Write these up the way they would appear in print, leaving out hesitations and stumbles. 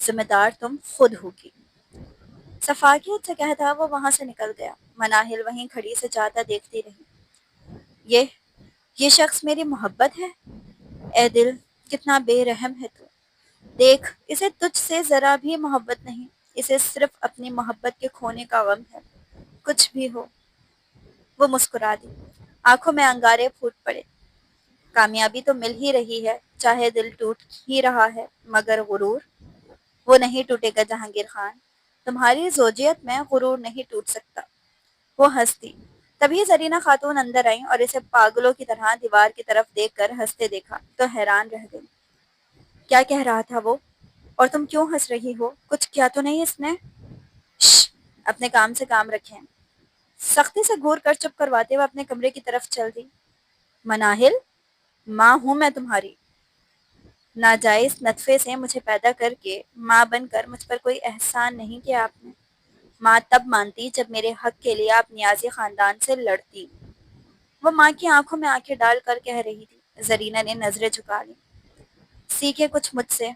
ذمہ دار تم خود ہوگی۔ شفاقیت سے کہتا وہ وہاں سے نکل گیا۔ مناہل وہیں کھڑی سے جاتا دیکھتی رہی۔ یہ یہ شخص میری محبت ہے؟ اے دل، کتنا بے رحم ہے تو! دیکھ، اسے تجھ سے ذرا بھی محبت نہیں، اسے صرف اپنی محبت کے کھونے کا غم ہے۔ کچھ بھی ہو۔ وہ مسکرا دی۔ آنکھوں میں انگارے پھوٹ پڑے۔ کامیابی تو مل ہی رہی ہے، چاہے دل ٹوٹ ہی رہا ہے، مگر غرور؟ وہ نہیں ٹوٹے گا جہانگیر خان، تمہاری زوجیت میں غرور نہیں ٹوٹ سکتا۔ وہ ہنس دی۔ تبھی زرینہ خاتون اندر آئیں اور اسے پاگلوں کی طرح دیوار کی طرف دیکھ کر ہنستے دیکھا تو حیران رہ گئی۔ کیا کہہ رہا تھا وہ؟ اور تم کیوں ہنس رہی ہو؟ کچھ کیا تو نہیں اس نے؟ شش! اپنے کام سے کام رکھیں۔ سختی سے گھور کر چپ کرواتے ہوئے اپنے کمرے کی طرف چل دی۔ مناہل، ماں ہوں میں تمہاری۔ ناجائز نطفے سے مجھے پیدا کر کے ماں بن کر مجھ پر کوئی احسان نہیں کیا آپ نے۔ ماں تب مانتی جب میرے حق کے لیے آپ نیازی خاندان سے لڑتی۔ وہ ماں کی آنکھوں میں آنکھیں ڈال کر کہہ رہی تھی۔ زرینہ نے نظریں جھکا لی۔ سیکھے کچھ مجھ سے،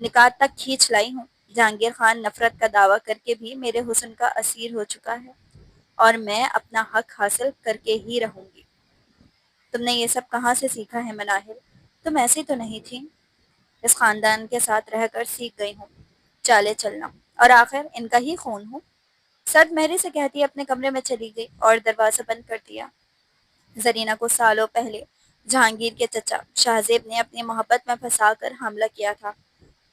نکات تک کھینچ لائی ہوں۔ جہانگیر خان نفرت کا دعویٰ کر کے بھی میرے حسن کا اسیر ہو چکا ہے، اور میں اپنا حق حاصل کر کے ہی رہوں گی۔ تم نے یہ سب کہاں سے سیکھا ہے مناہل؟ تم ایسی تو نہیں تھی۔ اس خاندان کے ساتھ رہ کر سیکھ گئی ہوں چالے چلنا، اور آخر ان کا ہی خون ہوں۔ سرد مہری سے کہتی اپنے کمرے میں چلی گئی اور دروازہ بند کر دیا۔ زرینہ کو سالوں پہلے جہانگیر کے چچا شاہزیب نے اپنی محبت میں پھنسا کر حاملہ کیا تھا،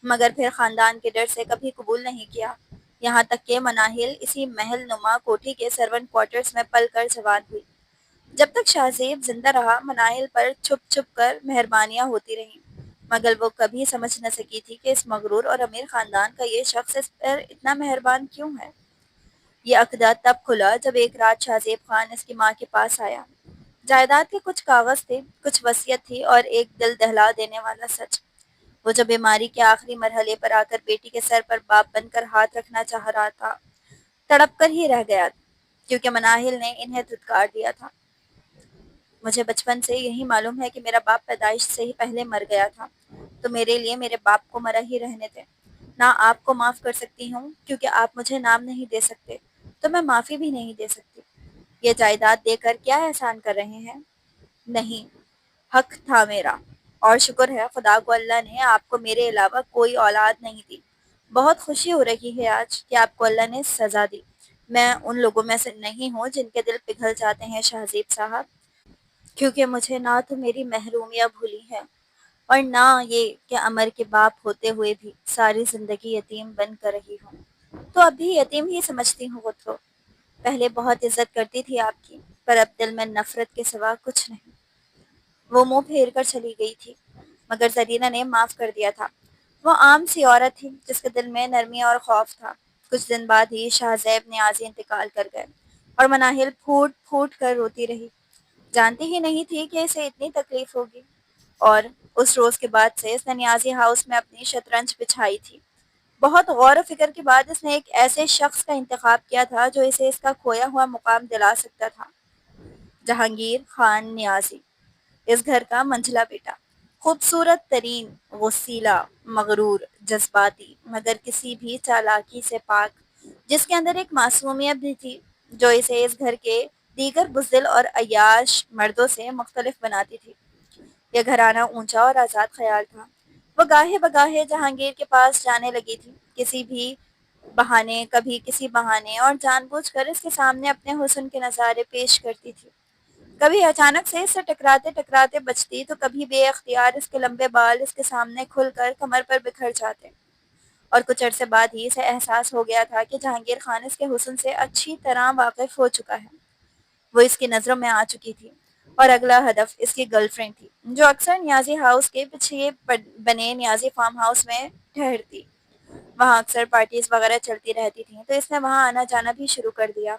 مگر پھر خاندان کے ڈر سے کبھی قبول نہیں کیا، یہاں تک کہ مناہل اسی محل نما کوٹھی کے سرونٹ کوارٹرز میں پل کر جوان ہوئی۔ جب تک شاہزیب زندہ رہا، مناہل پر چھپ چھپ کر مہربانیاں ہوتی رہیں، مگر وہ کبھی سمجھ نہ سکی تھی کہ اس مغرور اور امیر خاندان کا یہ شخص اس پر اتنا مہربان کیوں ہے۔ یہ عقدہ تب کھلا جب ایک رات شاہزیب خان اس کی ماں کے پاس آیا۔ جائیداد کے کچھ کاغذ تھے، کچھ وصیت تھی اور ایک دل دہلا دینے والا سچ۔ وہ جب بیماری کے آخری مرحلے پر آ کر بیٹی کے سر پر باپ بن کر ہاتھ رکھنا چاہ رہا تھا، تڑپ کر ہی رہ گیا، کیونکہ مناہل نے انہیں دھتکار دیا تھا۔ مجھے بچپن سے یہی معلوم ہے کہ میرا باپ پیدائش سے ہی پہلے مر گیا تھا، تو میرے لیے میرے باپ کو مرا ہی رہنے دیں۔ نہ آپ کو معاف کر سکتی ہوں، کیونکہ آپ مجھے نام نہیں دے سکتے، تو میں معافی بھی نہیں دے سکتی۔ یہ جائیداد دے کر کیا احسان کر رہے ہیں؟ نہیں، حق تھا میرا، اور شکر ہے خدا کو اللہ نے آپ کو میرے علاوہ کوئی اولاد نہیں دی۔ بہت خوشی ہو رہی ہے آج کہ آپ کو اللہ نے سزا دی۔ میں ان لوگوں میں سے نہیں ہوں جن کے دل پگھل جاتے ہیں شاہزیب صاحب، کیونکہ مجھے نہ تو میری محرومیاں بھولی ہیں، اور نہ یہ کہ عمر کے باپ ہوتے ہوئے بھی ساری زندگی یتیم بن کر رہی ہوں۔ تو اب بھی یتیم ہی سمجھتی ہوں خود کو۔ پہلے بہت عزت کرتی تھی آپ کی، پر اب دل میں نفرت کے سوا کچھ نہیں۔ وہ منہ پھیر کر چلی گئی تھی، مگر زرینہ نے معاف کر دیا تھا۔ وہ عام سی عورت تھی جس کے دل میں نرمی اور خوف تھا۔ کچھ دن بعد ہی شاہزیب نیازی انتقال کر گئے، اور مناہل پھوٹ پھوٹ کر روتی رہی۔ جانتی ہی نہیں تھی کہ اسے اتنی تکلیف ہوگی، اور اس روز کے بعد سے اس نے نیازی ہاؤس میں اپنی شطرنج بچھائی تھی۔ بہت غور و فکر کے بعد اس نے ایک ایسے شخص کا انتخاب کیا تھا جو اسے اس کا کھویا ہوا مقام دلا سکتا تھا۔ جہانگیر خان نیازی، اس گھر کا منجلا بیٹا، خوبصورت ترین، غسیلہ، مغرور، جذباتی، مگر کسی بھی چالاکی سے پاک، جس کے اندر ایک معصومیت بھی تھی جو اسے اس گھر کے دیگر بزدل اور عیاش مردوں سے مختلف بناتی تھی۔ یہ گھرانہ اونچا اور آزاد خیال تھا۔ وہ گاہے بگاہے جہانگیر کے پاس جانے لگی تھی، کسی بھی بہانے، کبھی کسی بہانے، اور جان بوجھ کر اس کے سامنے اپنے حسن کے نظارے پیش کرتی تھی۔ کبھی اچانک سے اس سے ٹکراتے ٹکراتے بچتی، تو کبھی بے اختیار اس کے لمبے بال اس کے سامنے کھل کر کمر پر بکھر جاتے، اور کچھ عرصے بعد ہی اسے احساس ہو گیا تھا کہ جہانگیر خان اس کے حسن سے اچھی طرح واقف ہو چکا ہے۔ وہ اس کی نظروں میں آ چکی تھی، اور اگلا ہدف اس کی گرل فرینڈ تھی، جو اکثر نیازی ہاؤس کے پیچھے بنے نیازی فارم ہاؤس میں ٹھہرتی۔ وہاں اکثر پارٹیز وغیرہ چلتی رہتی تھیں، تو اس نے وہاں آنا جانا بھی شروع کر دیا،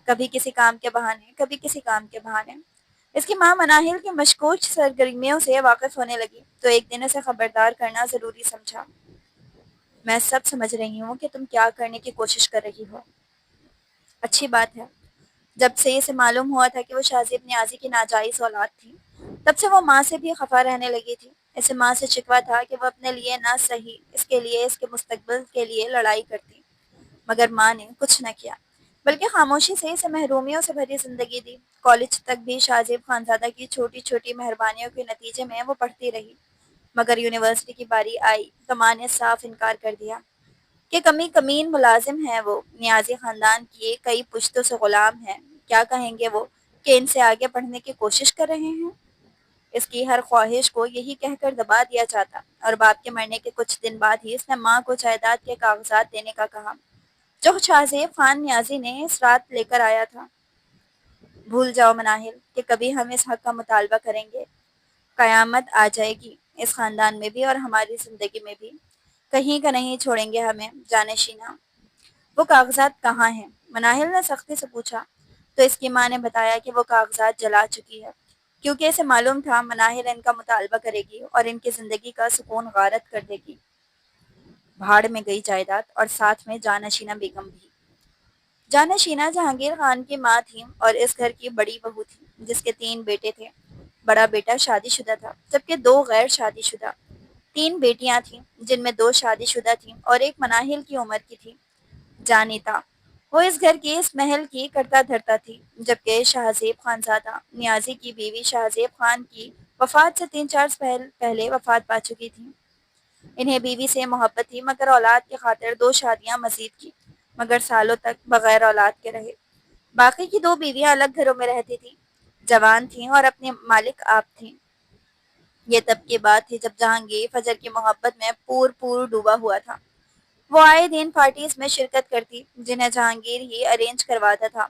کبھی کسی کام کے بہانے، کبھی کسی کام کے بہانے۔ اس کی ماں مناہل کی مشکوک سرگرمیوں سے واقف ہونے لگی، تو ایک دن اسے خبردار کرنا ضروری سمجھا۔ میں سب سمجھ رہی ہوں کہ تم کیا کرنے کی کوشش کر رہی ہو۔ اچھی بات ہے۔ جب سے اسے معلوم ہوا تھا کہ وہ شاہزیب نیازی کی ناجائز اولاد تھی، تب سے وہ ماں سے بھی خفا رہنے لگی تھی۔ اسے ماں سے شکوہ تھا کہ وہ اپنے لیے نہ صحیح اس کے لیے اس کے مستقبل کے لیے لڑائی کرتی، مگر ماں نے کچھ نہ کیا، بلکہ خاموشی سے اسے محرومیوں سے بھری زندگی دی۔ کالج تک بھی شاہزیب خانزادہ کی چھوٹی چھوٹی مہربانیوں کے نتیجے میں وہ پڑھتی رہی، مگر یونیورسٹی کی باری آئی تو ماں نے صاف انکار کر دیا کہ کمی کمین ملازم ہے وہ، نیازی خاندان کی کئی پشتوں سے غلام ہے، کیا کہیں گے وہ کہ ان سے آگے پڑھنے کی کوشش کر رہے ہیں۔ اس کی ہر خواہش کو یہی کہہ کر دبا دیا جاتا، اور باپ کے مرنے کے کچھ دن بعد ہی اس نے ماں کو جائیداد کے کاغذات دینے کا کہا جو شاہزیب خان نیازی نے اس رات لے کر آیا تھا۔ بھول جاؤ مناہل کہ کبھی ہم اس حق کا مطالبہ کریں گے، قیامت آ جائے گی اس خاندان میں بھی اور ہماری زندگی میں بھی، کہیں کا نہیں چھوڑیں گے ہمیں جانے شینا۔ وہ کاغذات کہاں ہیں؟ مناہل نے سختی سے پوچھا، تو اس کی ماں نے بتایا کہ وہ کاغذات جلا چکی ہے، کیونکہ اسے معلوم تھا مناہل ان کا مطالبہ کرے گی اور ان کی زندگی کا سکون غارت کر دے گی۔ بھاڑ میں گئی جائیداد اور ساتھ میں جانشینہ بیگم بھی۔ جانشینہ جہانگیر خان کی ماں تھی اور اس گھر کی بڑی بہو تھی جس کے 3 بیٹے تھے۔ بڑا بیٹا شادی شدہ تھا جبکہ 2 غیر شادی شدہ۔ 3 بیٹیاں تھیں جن میں 2 شادی شدہ تھیں اور ایک مناہل کی عمر کی تھی۔ جانیتا وہ اس گھر کی اس محل کی کرتا دھرتا تھی، جبکہ شاہزیب خانزادہ نیازی کی بیوی شاہزیب خان کی وفات سے 3-4 سال پہلے وفات پا چکی تھی۔ انہیں بیوی سے محبت تھی مگر اولاد کی خاطر 2 شادیاں مزید کی، مگر سالوں تک بغیر اولاد کے رہے۔ باقی کی 2 بیویاں الگ گھروں میں رہتی تھیں، جوان تھیں اور اپنے مالک آپ تھیں۔ یہ تب کی بات تھی جب جہانگیر فجر کی محبت میں پور ڈوبا ہوا تھا۔ وہ آئے دن پارٹیز میں شرکت کرتی جنہیں جہانگیر ہی ارینج کرواتا تھا۔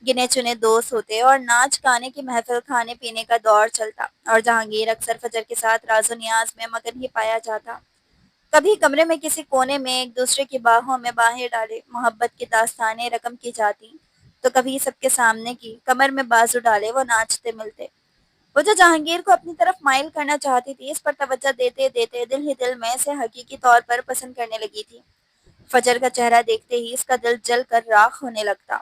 گنے چنے دوست ہوتے اور ناچ گانے کی محفل، کھانے پینے کا دور چلتا اور جہانگیر اکثر فجر کے ساتھ راز و نیاز میں مگن ہی پایا جاتا۔ کبھی کمرے میں کسی کونے میں ایک دوسرے کی باہوں میں باہیں ڈالے محبت کی داستانیں رقم کی جاتی، تو کبھی سب کے سامنے کی کمر میں بازو ڈالے وہ ناچتے ملتے۔ وہ جو جہانگیر کو اپنی طرف مائل کرنا چاہتی تھی اس پر توجہ دیتے دیتے دل ہی دل میں اسے حقیقی طور پر پسند کرنے لگی تھی۔ فجر کا چہرہ دیکھتے ہی اس کا دل جل کر راکھ ہونے لگتا۔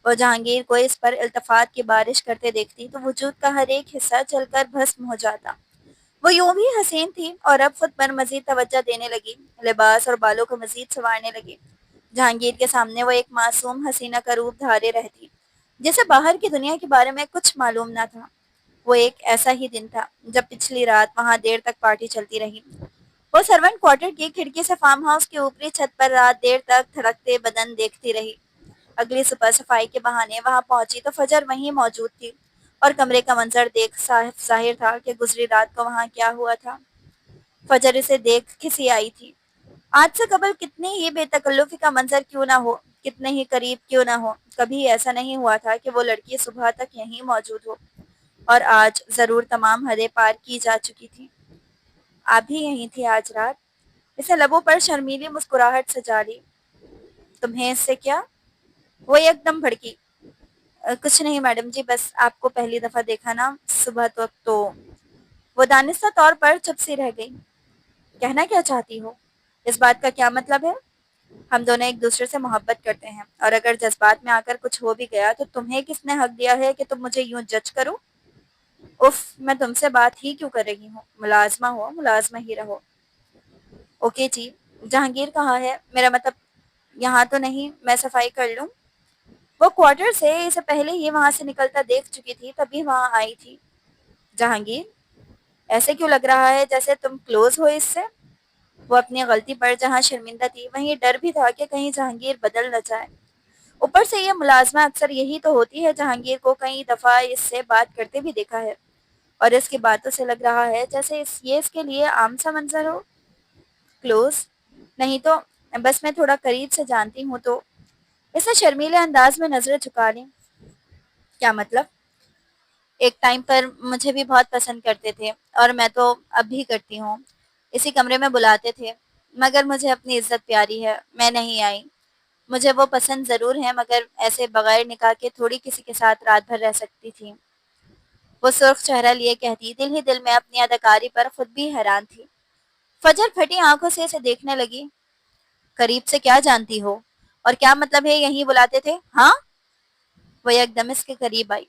وہ جہانگیر کو اس پر التفات کی بارش کرتے دیکھتی تو وجود کا ہر ایک حصہ جل کر بھسم ہو جاتا۔ وہ یوں بھی حسین تھی اور اب خود پر مزید توجہ دینے لگی، لباس اور بالوں کو مزید سنوارنے لگی۔ جہانگیر کے سامنے وہ ایک معصوم حسینہ کا روپ دھارے رہتی جسے باہر کی دنیا کے بارے میں کچھ معلوم نہ تھا۔ وہ ایک ایسا ہی دن تھا جب پچھلی رات وہاں دیر تک پارٹی چلتی رہی۔ وہ سرونٹ کوارٹر کی کھڑکی سے فارم ہاؤس کی اوپری چھت پر رات دیر تک تھڑکتے بدن دیکھتی رہی۔ اگلی صبح صفائی کے بہانے وہاں پہنچی تو فجر وہیں موجود تھی اور کمرے کا منظر دیکھ ظاہر تھا کہ گزری رات کو وہاں کیا ہوا تھا۔ فجر اسے دیکھ کھسی آئی تھی۔ آج سے قبل کتنی ہی بے تکلفی کا منظر کیوں نہ ہو، کتنے ہی قریب کیوں نہ ہو، کبھی ایسا نہیں ہوا تھا کہ وہ لڑکی صبح تک یہیں موجود ہو، اور آج ضرور تمام حدیں پار کی جا چکی تھی۔ آپ بھی یہیں تھی آج رات؟ اسے لبوں پر شرمیلی مسکراہٹ سجا لی۔ تمہیں اس سے کیا؟ وہ ایک دم بھڑکی۔ کچھ نہیں میڈم جی، بس آپ کو پہلی دفعہ دیکھا نا صبح تو وہ دانستہ طور پر چپ سی رہ گئی۔ کہنا کیا چاہتی ہو؟ اس بات کا کیا مطلب ہے؟ ہم دونوں ایک دوسرے سے محبت کرتے ہیں اور اگر جذبات میں آ کر کچھ ہو بھی گیا تو تمہیں کس نے حق دیا ہے کہ تم مجھے یوں جج کرو؟ اف، میں تم سے بات ہی کیوں کر رہی ہوں؟ ملازمہ ہو ملازمہ ہی رہو۔ اوکے جی، جہانگیر کہاں ہے؟ میرا مطلب یہاں تو نہیں، میں صفائی کر لوں؟ وہ کوارٹر سے اسے پہلے ہی وہاں سے نکلتا دیکھ چکی تھی تبھی وہاں آئی تھی۔ جہانگیر، ایسے کیوں لگ رہا ہے جیسے تم کلوز ہو اس سے؟ وہ اپنی غلطی پر جہاں شرمندہ تھی وہیں ڈر بھی تھا کہ کہیں جہانگیر بدل نہ جائے۔ اوپر سے یہ ملازمہ اکثر یہی تو ہوتی ہے، جہانگیر کو کئی دفعہ اس سے بات کرتے بھی دیکھا ہے اور اس کی باتوں سے لگ رہا ہے جیسے یہ اس کے لیے عام سا منظر ہو۔ کلوز نہیں تو بس میں تھوڑا قریب سے جانتی ہوں تو اسے شرمیلے انداز میں نظریں جھکا لیں۔ کیا مطلب؟ ایک ٹائم پر مجھے بھی بہت پسند کرتے تھے اور میں تو اب بھی کرتی ہوں، اسی کمرے میں بلاتے تھے، مگر مجھے اپنی عزت پیاری ہے، میں نہیں آئی۔ مجھے وہ پسند ضرور ہیں مگر ایسے بغیر نکاح کے تھوڑی کسی کے ساتھ رات بھر رہ سکتی تھی۔ وہ سرخ چہرہ لیے کہتی، دل ہی دل میں اپنی اداکاری پر خود بھی حیران تھی۔ فجر پھٹی آنکھوں سے اسے دیکھنے لگی۔ قریب سے کیا جانتی ہو؟ اور کیا مطلب ہے یہیں بلاتے تھے؟ ہاں؟ وہ یک دم اس کے قریب آئی۔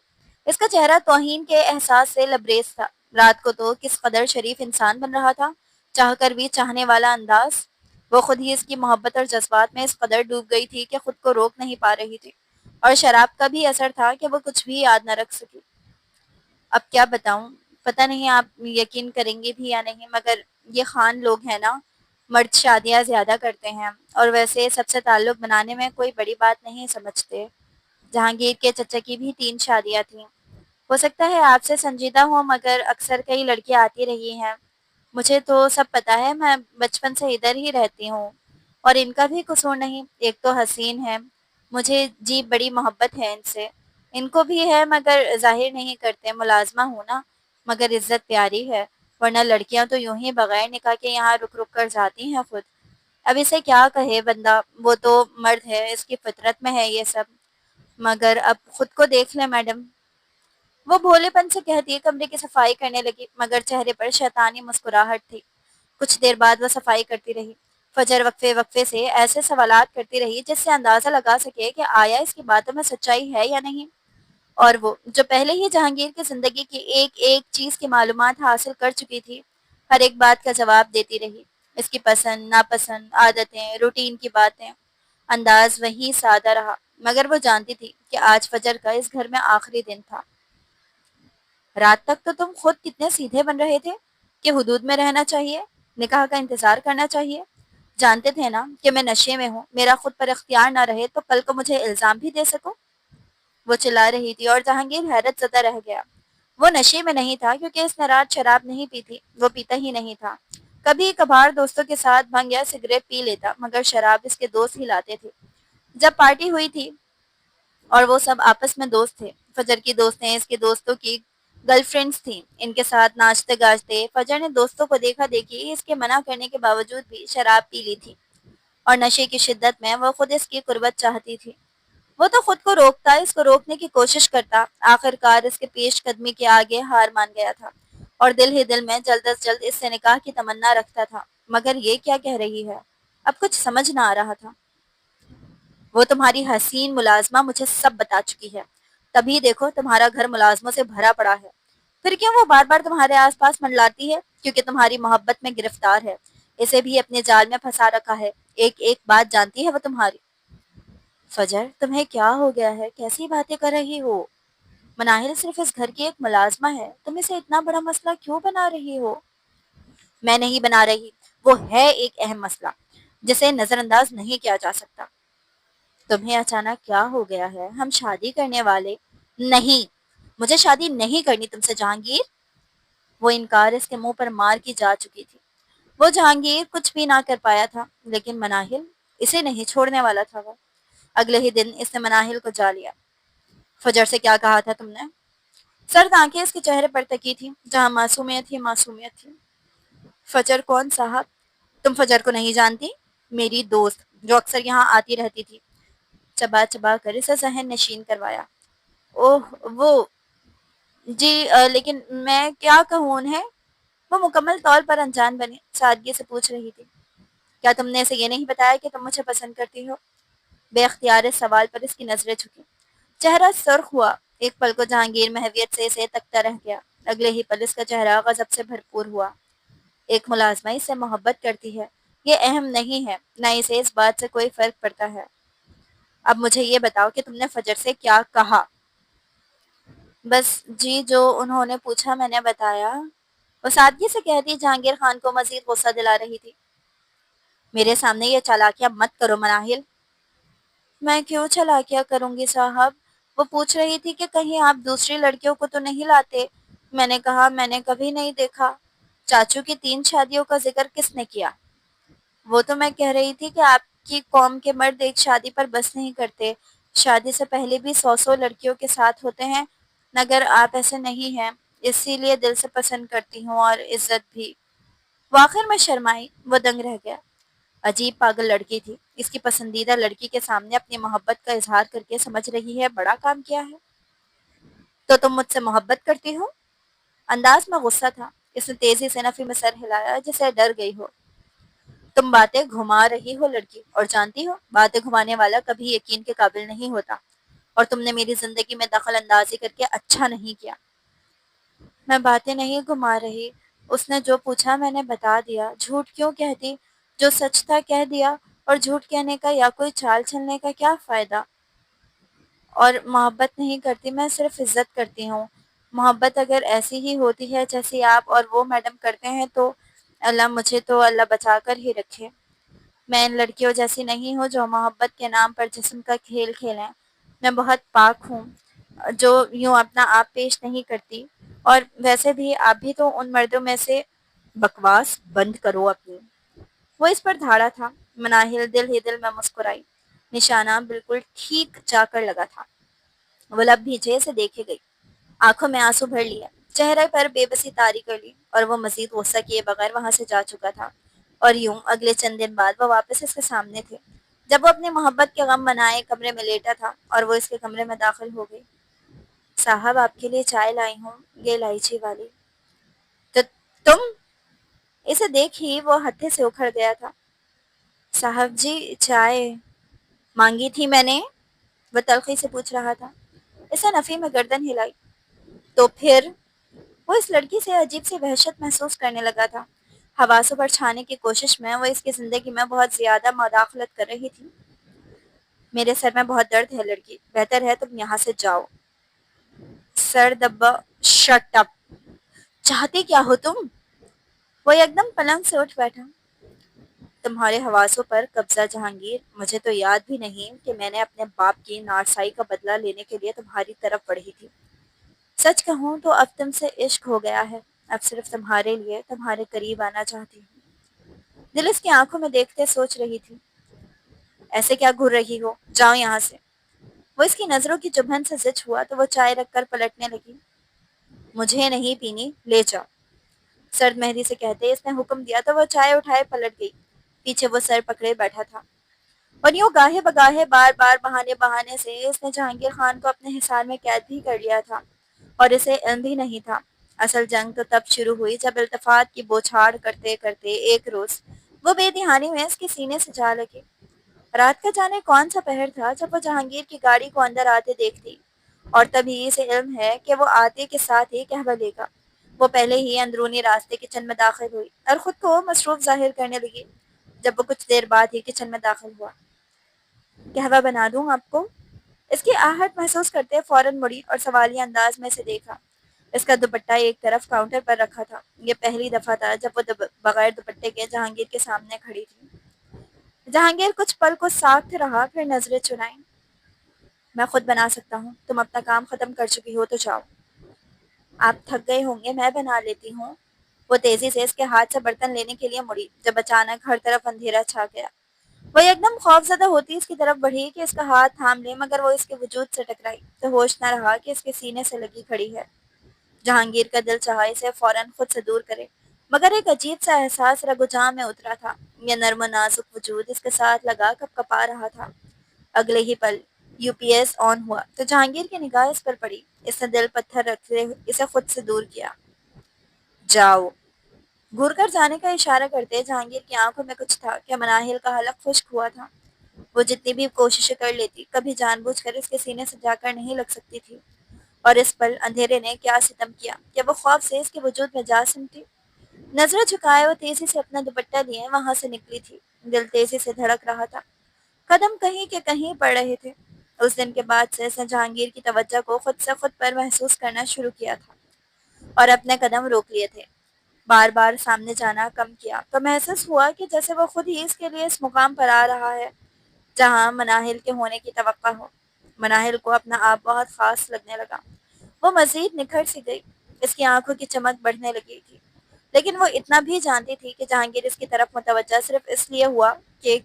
اس کا چہرہ توہین کے احساس سے لبریز تھا۔ رات کو تو کس قدر شریف انسان بن رہا تھا، چاہ کر بھی چاہنے والا انداز۔ وہ خود ہی اس کی محبت اور جذبات میں اس قدر ڈوب گئی تھی کہ خود کو روک نہیں پا رہی تھی، اور شراب کا بھی اثر تھا کہ وہ کچھ بھی یاد نہ رکھ سکی۔ اب کیا بتاؤں، پتہ نہیں آپ یقین کریں گے بھی یا نہیں، مگر یہ خان لوگ ہیں نا، مرد شادیاں زیادہ کرتے ہیں، اور ویسے سب سے تعلق بنانے میں کوئی بڑی بات نہیں سمجھتے۔ جہانگیر کے چچا کی بھی 3 شادیاں تھیں۔ ہو سکتا ہے آپ سے سنجیدہ ہوں، مگر اکثر کئی لڑکیاں آتی رہی ہیں، مجھے تو سب پتہ ہے، میں بچپن سے ادھر ہی رہتی ہوں، اور ان کا بھی قصور نہیں، ایک تو حسین ہے، مجھے جی بڑی محبت ہے ان سے، ان کو بھی ہے مگر ظاہر نہیں کرتے، ملازمہ ہوں نا، مگر عزت پیاری ہے، ورنہ لڑکیاں تو یوں ہی بغیر نکاح کے یہاں رک رک کر جاتی ہیں خود۔ اب اسے کیا کہے بندہ، وہ تو مرد ہے، اس کی فطرت میں ہے یہ سب، مگر اب خود کو دیکھ لیں میڈم۔ وہ بھولے پن سے کہتی کمرے کی صفائی کرنے لگی، مگر چہرے پر شیطانی مسکراہٹ تھی۔ کچھ دیر بعد وہ صفائی کرتی رہی، فجر وقفے وقفے سے ایسے سوالات کرتی رہی جس سے اندازہ لگا سکے کہ آیا اس کی باتوں میں سچائی ہے یا نہیں، اور وہ جو پہلے ہی جہانگیر کی زندگی کی ایک ایک چیز کی معلومات حاصل کر چکی تھی، ہر ایک بات کا جواب دیتی رہی، اس کی پسند ناپسند، عادتیں، روٹین کی باتیں۔ انداز وہی سادہ رہا، مگر وہ جانتی تھی کہ آج فجر کا اس گھر میں آخری دن تھا۔ رات تک تو تم خود کتنے سیدھے بن رہے تھے کہ حدود میں رہنا چاہیے، نکاح کا انتظار کرنا چاہیے، جانتے تھے نا کہ میں نشے میں ہوں، میرا خود پر اختیار نہ رہے تو کل کو مجھے الزام بھی دے سکو۔ وہ چلا رہی تھی اور جہانگیر حیرت زدہ رہ گیا۔ وہ نشے میں نہیں تھا کیونکہ اس نے رات شراب نہیں پی تھی، وہ پیتا ہی نہیں تھا، کبھی کبھار دوستوں کے ساتھ بھنگ یا سگریٹ پی لیتا، مگر شراب اس کے دوست ہی لاتے تھے۔ جب پارٹی ہوئی تھی اور وہ سب آپس میں دوست تھے، فجر کی دوستیں اس کے دوستوں کی گرل فرینڈز تھیں، ان کے ساتھ ناچتے گاچتے فجر نے دوستوں کو دیکھا دیکھی اس کے منع کرنے کے باوجود بھی شراب پی لی تھی، اور نشے کی شدت میں وہ خود اس کی قربت چاہتی تھی۔ وہ تو خود کو روکتا، اس کو روکنے کی کوشش کرتا، آخر کار اس کے پیش قدمی کے آگے ہار مان گیا تھا، اور دل ہی دل میں جلد از جلد اس سے نکاح کی تمنا رکھتا تھا، مگر یہ کیا کہہ رہی ہے، اب کچھ سمجھ نہ آ رہا تھا۔ وہ تمہاری حسین ملازمہ مجھے سب بتا چکی ہے، تبھی دیکھو تمہارا گھر ملازموں سے بھرا پڑا ہے۔ پھر کیوں وہ بار بار تمہارے آس پاس منڈلاتی ہے؟ کیونکہ تمہاری محبت میں گرفتار ہے، اسے بھی اپنے جال میں پھنسا رکھا ہے، ایک ایک بات جانتی ہے وہ تمہاری۔ فجر تمہیں کیا ہو گیا ہے، کیسی باتیں کر رہی ہو؟ مناہل صرف اس گھر کی ایک ملازمہ ہے، تم اسے اتنا بڑا مسئلہ کیوں بنا رہی ہو؟ میں نہیں بنا رہی، وہ ہے ایک اہم مسئلہ جسے نظر انداز نہیں کیا جا سکتا۔ تمہیں اچانک کیا ہو گیا ہے، ہم شادی کرنے والے نہیں، مجھے شادی نہیں کرنی تم سے جہانگیر۔ وہ انکار اس کے منہ پر مار کی جا چکی تھی، وہ جہانگیر کچھ بھی نہ کر پایا تھا، لیکن مناہل اسے نہیں چھوڑنے والا تھا۔ وہ اگلے ہی دن اس نے مناہل کو جا لیا۔ فجر سے کیا کہا تھا تم نے؟ سرد آنکھیں اس کے چہرے پر تکی تھی، جہاں معصومیت ہی معصومیت تھی۔ فجر کون صاحب؟ تم فجر کو نہیں جانتی؟ میری دوست جو اکثر یہاں آتی رہتی تھی۔ چبا چبا کر اسے ذہن نشین کروایا۔ اوہ وہ جی لیکن میں کیا کہوں انہیں؟ وہ مکمل طور پر انجان بنی سادگی سے پوچھ رہی تھی۔ کیا تم نے اسے یہ نہیں بتایا کہ تم مجھے پسند کرتی ہو؟ بے اختیار اس سوال پر اس کی نظریں جھکی، چہرہ سرخ ہوا، ایک پل کو جہانگیر محویت سے اسے تکتا رہ گیا، اگلے ہی پل اس کا چہرہ غضب سے بھرپور ہوا۔ ایک ملازمہ اس سے محبت کرتی ہے، یہ اہم نہیں ہے، نہ اسے اس بات سے کوئی فرق پڑتا ہے۔ اب مجھے یہ بتاؤ کہ تم نے فجر سے کیا کہا؟ بس جی جو انہوں نے پوچھا میں نے بتایا، وہ سادگی سے کہتی جہانگیر خان کو مزید غصہ دلا رہی تھی۔ میرے سامنے یہ چالاکیاں مت کرو مناہل۔ میں کیوں چالاکیاں کروں گی صاحب؟ وہ پوچھ رہی تھی کہ کہیں آپ دوسری لڑکیوں کو تو نہیں لاتے؟ میں نے کہا میں نے کبھی نہیں دیکھا۔ چاچو کی 3 شادیوں کا ذکر کس نے کیا؟ وہ تو میں کہہ رہی تھی کہ آپ کی قوم کے مرد ایک شادی پر بس نہیں کرتے، شادی سے پہلے بھی 100 لڑکیوں کے ساتھ ہوتے ہیں، مگر آپ ایسے نہیں ہیں، اسی لیے دل سے پسند کرتی ہوں اور عزت بھی۔ وہ آخر میں شرمائی، وہ دنگ رہ گیا۔ عجیب پاگل لڑکی تھی، اس کی پسندیدہ لڑکی کے سامنے اپنی محبت کا اظہار کر کے سمجھ رہی ہے بڑا کام کیا ہے۔ تو تم مجھ سے محبت کرتی ہو؟ انداز میں غصہ تھا، اس نے تیزی سے نفی میں سر ہلایا جسے ڈر گئی ہو۔ تم باتیں گھما رہی ہو لڑکی، اور جانتی ہو باتیں گھمانے والا کبھی یقین کے قابل نہیں ہوتا، اور تم نے میری زندگی میں دخل اندازی کر کے اچھا نہیں کیا۔ میں باتیں نہیں گھما رہی، اس نے جو پوچھا میں نے بتا دیا۔ جھوٹ کیوں کہتی؟ جو سچ تھا کہہ دیا، اور جھوٹ کہنے کا یا کوئی چال چلنے کا کیا فائدہ؟ اور محبت نہیں کرتی، میں صرف عزت کرتی ہوں۔ محبت اگر ایسی ہی ہوتی ہے جیسی آپ اور وہ میڈم کرتے ہیں تو مجھے تو اللہ بچا کر ہی رکھے۔ میں ان لڑکیوں جیسی نہیں ہوں جو محبت کے نام پر جسم کا کھیل کھیلیں۔ میں بہت پاک ہوں جو یوں اپنا آپ پیش نہیں کرتی۔ اور ویسے بھی آپ بھی تو ان مردوں میں سے۔ بکواس بند کرو اپنی۔ وہ اس پر دھاڑا تھا۔ مناہل دل ہی دل میں مسکرائی۔ نشانہ بالکل ٹھیک جا کر لگا تھا۔ وہ لب بھیجے سے دیکھے گئی، آنکھوں میں آنسو بھر لیا، چہرے پر بے بسی طاری کر لی، اور وہ مزید غصہ کیے بغیر وہاں سے جا چکا تھا۔ اور یوں اگلے چند دن بعد وہ واپس اس کے سامنے تھے، جب وہ اپنی محبت کے غم منائے کمرے میں لیٹا تھا اور وہ اس کے کمرے میں داخل ہو گئی۔ صاحب آپ کے لیے چائے لائی ہوں، یہ الائچی والی۔ تو تم؟ اسے دیکھ ہی وہ ہتھے سے اکھڑ گیا تھا۔ صاحب جی چائے مانگی تھی میں نے، وہ تلخی سے پوچھ رہا تھا۔ اسے نفی میں گردن ہلائی۔ تو پھر؟ وہ اس لڑکی سے عجیب سی وحشت محسوس کرنے لگا تھا۔ حواسوں پر چھانے کی کوشش میں وہ اس کی زندگی میں بہت زیادہ مداخلت کر رہی تھی۔ میرے سر میں بہت درد ہے لڑکی، بہتر ہے تم یہاں سے جاؤ۔ سر دبا۔ Shut up! چاہتی کیا ہو تم؟ وہ ایک دم پلنگ سے اٹھ بیٹھا۔ تمہارے حواسوں پر قبضہ جہانگیر، مجھے تو یاد بھی نہیں کہ میں نے اپنے باپ کی نارسائی کا بدلہ لینے کے لیے تمہاری طرف بڑھی تھی۔ سچ کہوں تو اب تم سے عشق ہو گیا ہے، اب صرف تمہارے لیے تمہارے قریب آنا چاہتی ہوں۔ دل اس کی آنکھوں میں دیکھتے سوچ رہی تھی، ایسے کیا گھر رہی ہو، جاؤ یہاں سے۔ وہ اس کی نظروں کی چبھن سے زچ ہوا تو وہ چائے رکھ کر پلٹنے لگی۔ مجھے نہیں پینی، لے جا، سرد مہری سے کہتے اس نے حکم دیا تو وہ چائے اٹھائے پلٹ گئی۔ پیچھے وہ سر پکڑے بیٹھا تھا، اور یوں گاہے بگاہے بار بار بہانے بہانے سے اس نے جہانگیر خان کو اپنے حصار میں قید بھی کر لیا تھا، اور اسے علم بھی نہیں تھا۔ اصل جنگ تو تب شروع ہوئی جب التفات کی بوچھاڑ کرتے کرتے ایک روز وہ بے دہانی میں اس کے سینے سے جا لگے۔ رات کا جانے کون سا پہر تھا جب وہ جہانگیر کی گاڑی کو اندر آتے دیکھتی، اور تبھی اسے علم ہے کہ وہ آتے کے ساتھ ہی کہوہ لے گا۔ وہ پہلے ہی اندرونی راستے کچن میں داخل ہوئی اور خود کو مصروف ظاہر کرنے لگی۔ جب وہ کچھ دیر بعد ہی کچن میں داخل ہوا، قہوہ بنا دوں آپ کو؟ اس کی آہٹ محسوس کرتے فوراً مڑی اور سوالیہ انداز میں سے دیکھا۔ اس کا دوپٹہ ایک طرف کاؤنٹر پر رکھا تھا۔ یہ پہلی دفعہ تھا جب وہ بغیر دوپٹے کے جہانگیر کے سامنے کھڑی تھی۔ جہانگیر کچھ پل کو ساکت رہا، پھر نظریں چرائیں۔ میں خود بنا سکتا ہوں، تم اپنا کام ختم کر چکی ہو تو جاؤ۔ آپ تھک گئے ہوں گے، میں بنا لیتی ہوں۔ وہ تیزی سے اس کے ہاتھ سے برتن لینے کے لیے مڑی جب اچانک ہر طرف اندھیرا چھا گیا۔ وہ ایک دم خوف زدہ ہوتی اس کی طرف بڑھی کہ اس کا ہاتھ تھام لے، مگر وہ اس کے وجود سے ٹکرائی تو ہوش نہ رہا کہ اس کے سینے سے لگی کھڑی ہے۔ جہانگیر کا دل چاہا اسے فوراً خود سے دور کرے، مگر ایک عجیب سا احساس رگ و جاں میں اترا تھا۔ یہ نرم و نازک وجود اس کے ساتھ لگا کپ کپا رہا تھا۔ اگلے ہی پل یو پی ایس آن ہوا تو جہانگیر کی نگاہ اس پر پڑی۔ اس نے دل پتھر رکھتے اسے خود سے دور کیا۔ جاؤ! گھور کر جانے کا اشارہ کرتے جہانگیر کی آنکھوں میں کچھ تھا کہ مناہل کا حلق خشک ہوا تھا۔ وہ جتنی بھی کوششیں کر لیتی، کبھی جان بوجھ کر اس کے سینے سے جا کر نہیں لگ سکتی تھی۔ اور اس پل اندھیرے نے کیا ستم کیا کہ وہ خوف سے اس کے وجود میں جا سمٹی۔ نظریں جھکائے وہ تیزی سے اپنا دوپٹہ لیے وہاں سے نکلی تھی۔ دل تیزی سے دھڑک رہا تھا، قدم کہیں کے کہیں پڑ رہے تھے۔ اس دن کے بعد سے اس نے جہانگیر کی توجہ کو خود سے خود پر محسوس کرنا شروع کیا تھا، اور اپنے قدم روک لیے تھے۔ بار بار سامنے جانا کم کیا تو محسوس ہوا کہ جیسے وہ خود ہی اس کے لیے اس مقام پر آ رہا ہے جہاں مناہل کے ہونے کی توقع ہو۔ مناہل کو اپنا آپ بہت خاص لگنے لگا۔ وہ مزید نکھر سی گئی، اس کی آنکھوں کی چمک بڑھنے لگی تھی، لیکن وہ اتنا بھی جانتی تھی کہ جہانگیر اس کی طرف متوجہ صرف اس لیے ہوا کہ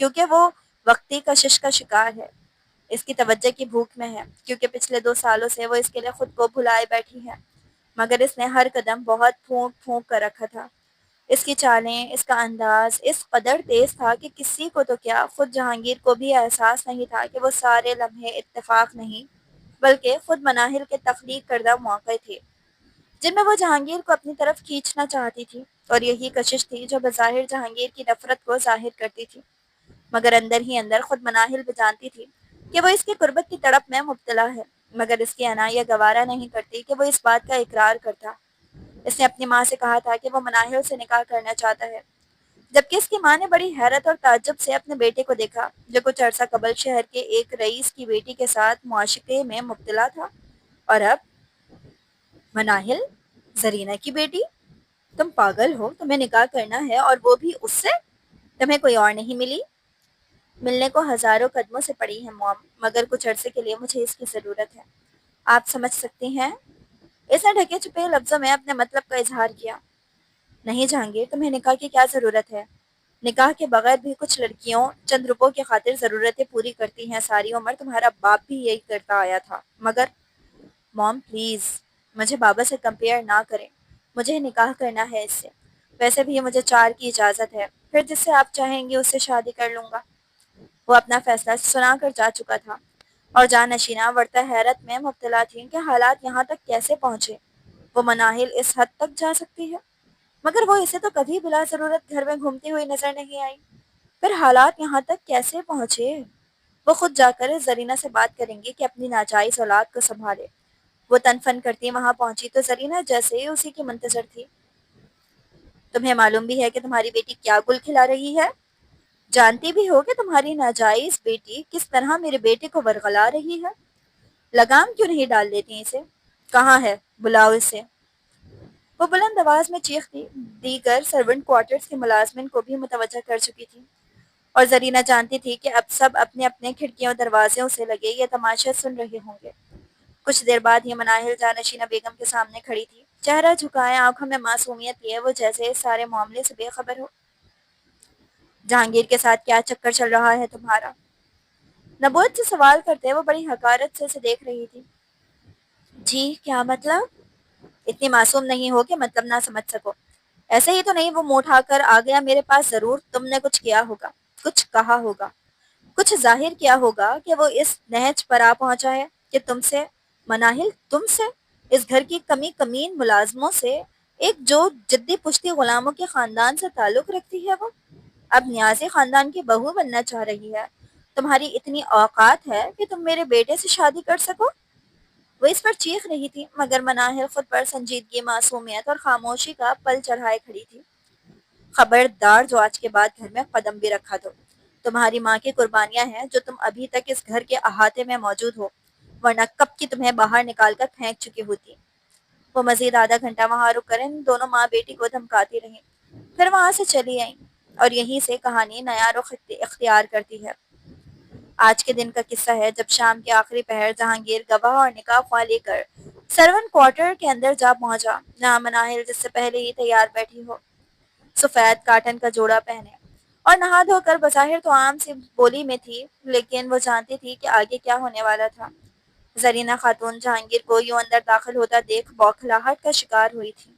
کیونکہ وہ وقتی کشش کا شکار ہے، اس کی توجہ کی بھوک میں ہے، کیونکہ پچھلے 2 سالوں سے وہ اس کے لیے خود کو بھلائے بیٹھی ہے، مگر اس نے ہر قدم بہت پھونک پھونک کر رکھا تھا۔ اس کی چالیں، اس کا انداز اس قدر تیز تھا کہ کسی کو تو کیا خود جہانگیر کو بھی احساس نہیں تھا کہ وہ سارے لمحے اتفاق نہیں بلکہ خود مناہل کے تخلیق کردہ موقع تھے جن میں وہ جہانگیر کو اپنی طرف کھینچنا چاہتی تھی، اور یہی کشش تھی جو بظاہر جہانگیر کی نفرت کو ظاہر کرتی تھی، مگر اندر ہی اندر خود مناہل بھی جانتی تھی کہ وہ اس کی قربت کی تڑپ میں مبتلا ہے، مگر اس کی انا یہ گوارا نہیں کرتی کہ وہ اس بات کا اقرار کرتا اس نے اپنی ماں سے کہا تھا کہ وہ مناہل سے نکاح کرنا چاہتا ہے، جبکہ اس کی ماں نے بڑی حیرت اور تعجب سے اپنے بیٹے کو دیکھا جو کچھ عرصہ قبل شہر کے ایک رئیس کی بیٹی کے ساتھ معاشقے میں مبتلا تھا، اور اب مناہل زرینہ کی بیٹی! تم پاگل ہو، تمہیں نکاح کرنا ہے اور وہ بھی اس سے؟ تمہیں کوئی اور نہیں ملی؟ ملنے کو ہزاروں قدموں سے پڑی ہے موم، مگر کچھ عرصے کے لیے مجھے اس کی ضرورت ہے، آپ سمجھ سکتی ہیں؟ اس نے ڈھکے چھپے لفظوں میں اپنے مطلب کا اظہار کیا۔ نہیں جہانگیر، تمہیں نکاح کی کیا ضرورت ہے؟ نکاح کے بغیر بھی کچھ لڑکیوں چند روپوں کی خاطر ضرورتیں پوری کرتی ہیں، ساری عمر تمہارا باپ بھی یہی کرتا آیا تھا، مگر موم پلیز مجھے بابا سے کمپیئر نہ کریں، مجھے نکاح کرنا ہے اس سے، ویسے بھی مجھے 4 کی اجازت ہے، پھر جس سے آپ چاہیں گے اس سے شادی کر لوں گا۔ وہ اپنا فیصلہ سنا کر جا چکا تھا اور جانشینہ ورطہ حیرت میں مبتلا تھی کہ حالات یہاں تک کیسے پہنچے۔ وہ مناہل اس حد تک جا سکتی ہے، مگر وہ اسے تو کبھی بلا ضرورت گھر میں گھومتی ہوئی نظر نہیں آئی، پھر حالات یہاں تک کیسے پہنچے؟ وہ خود جا کر زرینہ سے بات کریں گی کہ اپنی ناجائز اولاد کو سنبھالے۔ وہ تن فن کرتی وہاں پہنچی تو زرینہ جیسے ہی اسی کی منتظر تھی۔ تمہیں معلوم بھی ہے کہ تمہاری بیٹی کیا گل کھلا رہی ہے؟ جانتی بھی ہو کہ تمہاری ناجائز بیٹی کس طرح میرے بیٹے کو ورغلا رہی ہے؟ لگام کیوں نہیں ڈال دیتی اسے؟ کہاں ہے؟ بلاؤ اسے۔ وہ بلند آواز میں چیخ دی کر سرونٹ کوارٹرز کے ملازمین کو بھی متوجہ کر چکی تھی، اور زرینہ جانتی تھی کہ اب سب اپنے اپنے کھڑکیوں دروازوں سے لگے یہ تماشا سن رہے ہوں گے۔ کچھ دیر بعد یہ مناہل جانشینہ بیگم کے سامنے کھڑی تھی، چہرہ جھکائے، آنکھوں میں معصومیت لیے وہ جیسے اس سارے معاملے سے بے خبر ہو۔ جہانگیر کے ساتھ کیا چکر چل رہا ہے تمہارا؟ نبوت سے سوال کرتے وہ بڑی حقارت سے اسے دیکھ رہی تھی۔ جی کیا مطلب؟ اتنی معصوم نہیں ہو کہ مطلب نہ سمجھ سکو۔ ایسے ہی تو نہیں وہ منہ اٹھا کر آ گیا میرے پاس، ضرور تم نے کچھ کیا ہوگا، کچھ کہا ہوگا، کچھ ظاہر کیا ہوگا کہ وہ اس نہج پر آ پہنچا ہے کہ تم سے، مناہل تم سے، اس گھر کی کمی کمین ملازموں سے، ایک جو جدی پشتی غلاموں کے خاندان سے تعلق رکھتی ہے، وہ اب نیازی خاندان کی بہو بننا چاہ رہی ہے۔ تمہاری اتنی اوقات ہے کہ تم میرے بیٹے سے شادی کر سکو؟ وہ اس پر چیخ رہی تھی، مگر مناہل خود پر سنجیدگی، معصومیت اور خاموشی کا پل چڑھائے کھڑی تھی۔ خبردار جو آج کے بعد گھر میں قدم بھی رکھا تو تمہاری ماں کی قربانیاں ہیں جو تم ابھی تک اس گھر کے احاطے میں موجود ہو، ورنہ کب کی تمہیں باہر نکال کر پھینک چکی ہوتی۔ وہ مزید آدھا گھنٹہ وہاں رک کر ان دونوں ماں بیٹی کو دھمکاتی رہیں، پھر وہاں سے چلی آئیں، اور یہیں سے کہانی نیا رخ اختیار کرتی ہے۔ آج کے دن کا قصہ ہے جب شام کے آخری پہر جہانگیر گواہ اور نکاح خواہ لے کر سرون کوارٹر کے اندر جا پہنچا، جہاں مناہل جس سے پہلے ہی تیار بیٹھی ہو، سفید کاٹن کا جوڑا پہنے اور نہا دھو کر بظاہر تو عام سی بولی میں تھی، لیکن وہ جانتی تھی کہ آگے کیا ہونے والا تھا۔ زرینہ خاتون جہانگیر کو یوں اندر داخل ہوتا دیکھ بوکھلاہٹ کا شکار ہوئی تھی۔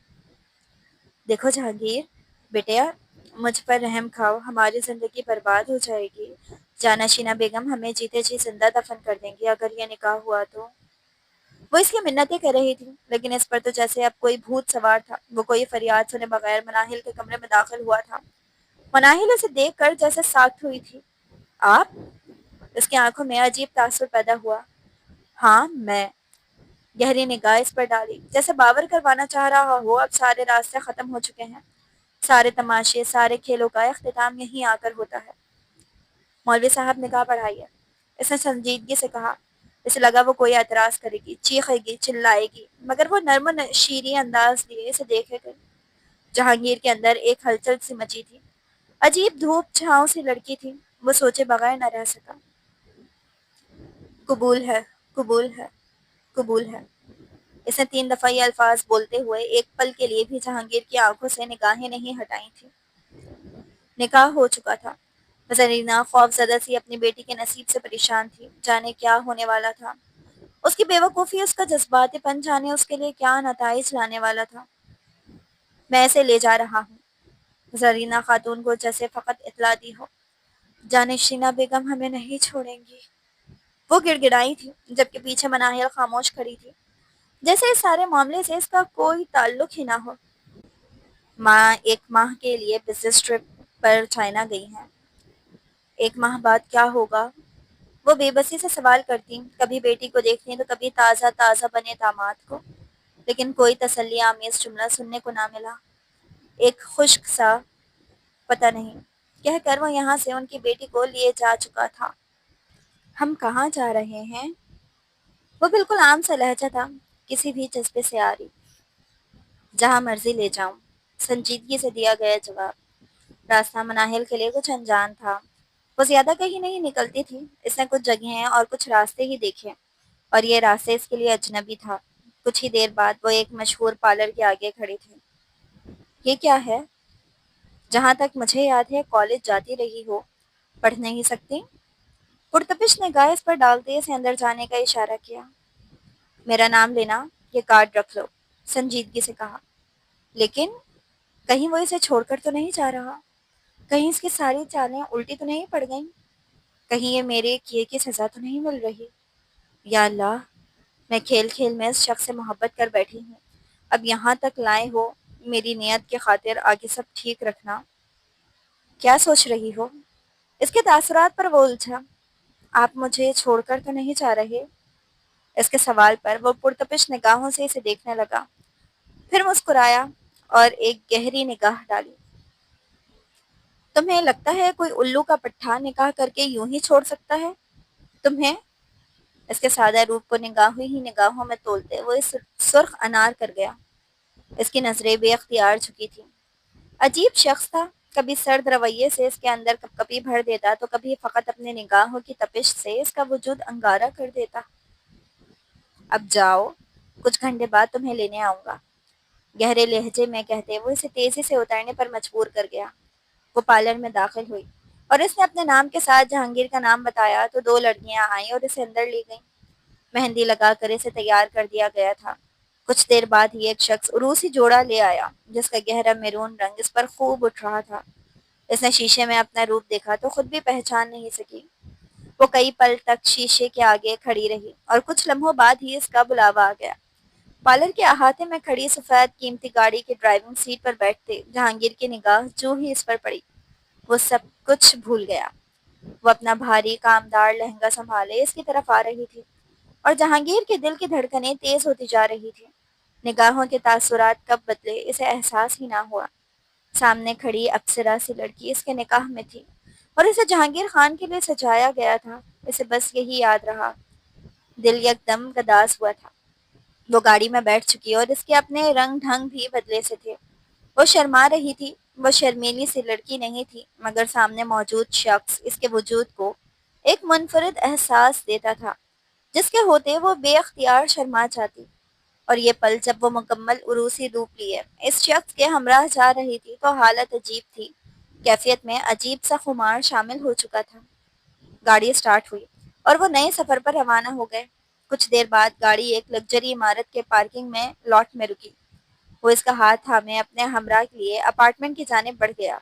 دیکھو جہانگیر بیٹیا، مجھ پر رحم کھاؤ، ہماری زندگی برباد ہو جائے گی، جانشینہ بیگم ہمیں جیتے جی زندہ دفن کر دیں گی اگر یہ نکاح ہوا تو۔ وہ اس کی منتیں کر رہی تھی، لیکن اس پر تو جیسے اب کوئی بھوت سوار تھا۔ وہ کوئی فریاد سنے بغیر مناہل کے کمرے میں داخل ہوا تھا۔ مناہل اسے دیکھ کر جیسے ساکت ہوئی تھی۔ آپ؟ اس کی آنکھوں میں عجیب تاثر پیدا ہوا۔ ہاں میں۔ گہری نگاہ اس پر ڈالی، جیسے باور کروانا چاہ رہا ہو اب سارے راستے ختم ہو چکے ہیں، سارے تماشے، سارے کھیلوں کا اختتام یہیں آ کر ہوتا ہے۔ مولوی صاحب نکاح پڑھائیے، اس نے سنجیدگی سے کہا۔ اسے لگا وہ کوئی اعتراض کرے گی، چیخے گی، چلائے گی، مگر وہ نرم و شیریں انداز لیے اسے دیکھے گئی۔ جہانگیر کے اندر ایک ہلچل سی مچی تھی، عجیب دھوپ چھاؤں سی لڑکی تھی، وہ سوچے بغیر نہ رہ سکا۔ قبول ہے، قبول ہے، قبول ہے۔ اس نے 3 دفعہ یہ الفاظ بولتے ہوئے ایک پل کے لیے بھی جہانگیر کی آنکھوں سے نگاہیں نہیں ہٹائی تھیں۔ نکاح ہو چکا تھا۔ زرینہ خوف زدہ سی اپنی بیٹی کے نصیب سے پریشان تھی، جانے کیا ہونے والا تھا۔ اس کی بے وقوفی، اس کا جذباتی پن، جانے اس کے لیے کیا نتائج لانے والا تھا۔ میں اسے لے جا رہا ہوں، زرینہ خاتون کو جیسے فقط اطلاع دی ہو۔ جانشینہ بیگم ہمیں نہیں چھوڑیں گی، وہ گڑ گڑائی تھی، جبکہ پیچھے مناہل خاموش کھڑی تھی، جیسے اس سارے معاملے سے اس کا کوئی تعلق ہی نہ ہو۔ ماں 1 ماہ کے لیے بزنس ٹرپ پر چائنا گئی ہیں۔ 1 ماہ بعد کیا ہوگا؟ وہ بے بسی سے سوال کرتی، کبھی بیٹی کو دیکھتی تو کبھی تازہ تازہ بنے داماد کو۔ لیکن کوئی تسلی آمیز جملہ سننے کو نہ ملا۔ ایک خشک سا پتہ نہیں کہہ کر وہ یہاں سے ان کی بیٹی کو لیے جا چکا تھا۔ ہم کہاں جا رہے ہیں؟ وہ بالکل عام سا لہجہ تھا، کسی بھی جذبے سے آ رہی۔ جہاں مرضی لے جاؤں، سنجیدگی سے دیا گیا جواب۔ راستہ مناہل کے لیے کچھ انجان تھا۔ وہ زیادہ کہیں نہیں نکلتی تھی، اس نے کچھ جگہیں اور کچھ راستے ہی دیکھے، اور یہ راستے اس کے لیے اجنبی تھا۔ کچھ ہی دیر بعد وہ ایک مشہور پارلر کے آگے کھڑی تھی۔ یہ کیا ہے؟ جہاں تک مجھے یاد ہے کالج جاتی رہی ہو، پڑھ نہیں سکتی؟ پرتپش نے گائے اس پر ڈالتے اسے اندر جانے کا اشارہ کیا۔ میرا نام لینا، یہ کارڈ رکھ لو، سنجیدگی سے کہا۔ لیکن کہیں وہ اسے چھوڑ کر تو نہیں جا رہا؟ کہیں اس کی ساری چالیں الٹی تو نہیں پڑ گئیں؟ کہیں یہ میرے کیے کی سزا تو نہیں مل رہی؟ یا اللہ، میں کھیل کھیل میں اس شخص سے محبت کر بیٹھی ہوں، اب یہاں تک لائے ہو میری نیت کی خاطر آگے سب ٹھیک رکھنا۔ کیا سوچ رہی ہو؟ اس کے تاثرات پر وہ الجھا۔ آپ مجھے چھوڑ کر تو نہیں جا رہے؟ اس کے سوال پر وہ پرتپش نگاہوں سے اسے دیکھنے لگا، پھر مسکرایا اور ایک گہری نگاہ ڈالی۔ تمہیں لگتا ہے کوئی الو کا پٹھا نکاح کر کے یوں ہی چھوڑ سکتا ہے تمہیں؟ اس کے سادہ روپ کو نگاہوں میں تولتے وہ اس سرخ انار کر گیا۔ اس کی نظریں بے اختیار جھکی تھیں۔ عجیب شخص تھا، کبھی سرد رویے سے اس کے اندر کپکپی بھر دیتا تو کبھی فقط اپنے نگاہوں کی تپش سے اس کا وجود انگارہ کر دیتا۔ اب جاؤ، کچھ گھنٹے بعد تمہیں لینے آؤں گا، گہرے لہجے میں کہتے وہ اسے تیزی سے اترنے پر مجبور کر گیا۔ وہ پارلر میں داخل ہوئی اور اس نے اپنے نام کے ساتھ جہانگیر کا نام بتایا تو دو لڑکیاں آئیں اور اسے اندر لے گئیں۔ مہندی لگا کر اسے تیار کر دیا گیا تھا۔ کچھ دیر بعد ہی ایک شخص عروسی جوڑا لے آیا جس کا گہرا میرون رنگ اس پر خوب اٹھ رہا تھا۔ اس نے شیشے میں اپنا روپ دیکھا تو خود بھی پہچان نہیں سکی۔ وہ کئی پل تک شیشے کے آگے کھڑی رہی اور کچھ لمحوں بعد ہی اس کا بلاوا آ گیا۔ پارلر کے احاطے میں کھڑی سفید قیمتی گاڑی کی ڈرائیونگ سیٹ پر بیٹھتے جہانگیر کی نگاہ جو ہی اس پر پڑی، وہ سب کچھ بھول گیا۔ وہ اپنا بھاری کامدار لہنگا سنبھالے اس کی طرف آ رہی تھی اور جہانگیر کے دل کی دھڑکنیں تیز ہوتی جا رہی تھی۔ نگاہوں کے تاثرات کب بدلے اسے احساس ہی نہ ہوا۔ سامنے کھڑی اپسرا سی لڑکی اس کے نکاح میں تھی اور اسے جہانگیر خان کے لیے سجایا گیا تھا۔ اسے بس یہی یاد رہا۔ دل یکدم گداز ہوا تھا۔ وہ گاڑی میں بیٹھ چکی اور اس کے اپنے رنگ ڈھنگ بھی بدلے سے تھے۔ وہ شرما رہی تھی۔ وہ شرمیلی سی لڑکی نہیں تھی، مگر سامنے موجود شخص اس کے وجود کو ایک منفرد احساس دیتا تھا جس کے ہوتے وہ بے اختیار شرما جاتی۔ اور یہ پل جب وہ مکمل عروسی روپ لیے اس شخص کے ہمراہ جا رہی تھی تو حالت عجیب تھی، کیفیت میں عجیب سا خمار شامل ہو چکا تھا۔ گاڑی سٹارٹ ہوئی اور وہ نئے سفر پر روانہ ہو گئے۔ کچھ دیر بعد گاڑی ایک لگژری عمارت کے پارکنگ میں لاٹ میں رکی۔ وہ اس کا ہاتھ تھامے اپنے ہمراہ کے لیے اپارٹمنٹ کی جانب بڑھ گیا۔